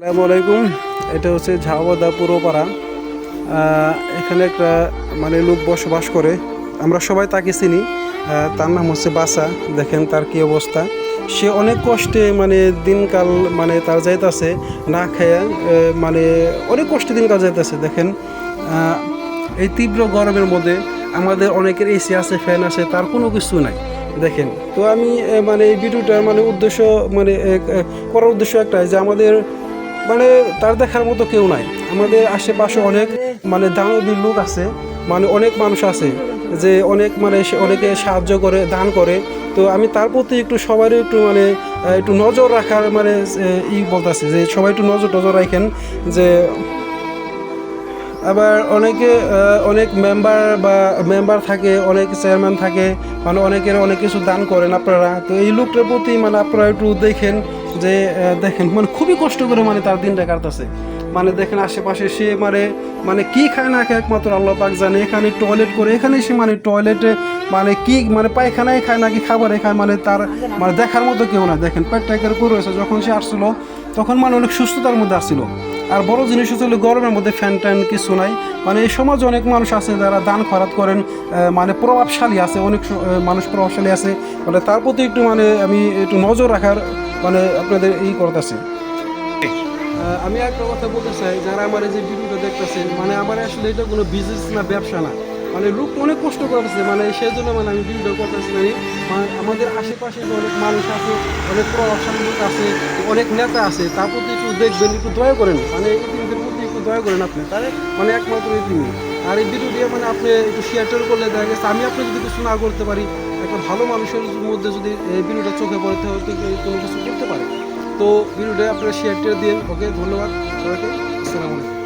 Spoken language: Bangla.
আসসালামু আলাইকুম। এটা হচ্ছে ঝাউবাদা পুরোপাড়া। এখানে একটা লোক বসবাস করে, আমরা সবাই তাকে চিনি। তার নাম হচ্ছে বাসা। দেখেন তার কি অবস্থা। সে অনেক কষ্টে দিনকাল তার যাইতেছে না খেয়ে, অনেক কষ্টে দিনকাল যাইতেছে। দেখেন এই তীব্র গরমের মধ্যে আমাদের অনেকের এসি আছে, ফ্যান আছে, তার কোনো কিছু নাই। দেখেন তো আমি এই ভিডিওটার উদ্দেশ্য করার উদ্দেশ্য একটাই যে আমাদের তার দেখার মতো কেউ নাই। আমাদের আশেপাশে অনেক দানবীর লোক আছে, অনেক মানুষ আছে যে অনেক অনেকে সাহায্য করে, দান করে। তো আমি তার প্রতি একটু সবারই একটু নজর রাখার বলতেছি যে সবাই একটু নজর রাখেন। যে আবার অনেকে অনেক মেম্বার থাকে, অনেক চেয়ারম্যান থাকে, অনেকের অনেক কিছু দান করেন আপনারা। তো এই লোকটার প্রতি আপনারা একটু দেখেন যে দেখেন খুবই কষ্ট করে তার দিনটা কাটতেছে। দেখেন আশেপাশে সে কি খায় না খায় একমাত্র আল্লাহ পাক জানে। এখানে টয়লেট করে, এখানে সে টয়লেটে কি পায়খানায় খায় নাকি খাবারে খায়, তার দেখার মতো কেউ না। দেখেন পেটটা করে রয়েছে। যখন সে আসছিল তখন অনেক সুস্থতার মধ্যে আসছিল। আর বড় জিনিস হচ্ছে গরমের মধ্যে ফ্যান ট্যান কিছু নাই। এই সমাজে অনেক মানুষ আছে যারা দান খয়রাত করেন, প্রভাবশালী আছে, অনেক মানুষ প্রভাবশালী আছে। তার প্রতি একটু আমি একটু নজর রাখার আপনাদের করতেছি। আমি একটা কথা বলতে চাই, যারা আমার এই যে ভিডিওটা দেখতেছেন, আমার আসলে এটা কোনো বিজনেস না, ব্যবসা না। লোক অনেক কষ্ট করতেছে, সেই জন্য আমি ভিডিও করতেছি। আমাদের আশেপাশে যে অনেক মানুষ আছে, অনেক প্রভাবশালী লোক আছে, অনেক নেতা আছে, তার প্রতি একটু দেখবেন, একটু দয়া করেন। এদের প্রতি একটু দয়া করেন আপনি, তার একমাত্র তিনি। আর এই ভিডিও দিয়ে আপনি একটু শেয়ার করলে দেখা গেছে আমি আপনি যদি কিছু না করতে পারি, একটা ভালো মানুষের মধ্যে যদি এই ভিডিওটা চোখে পড়তে হয়তো কোনো কিছু করতে পারে। তো ভিডিওটা আপনারা শেয়ার দিন। ওকে, ধন্যবাদ সবাইকে। আসসালামু আলাইকুম।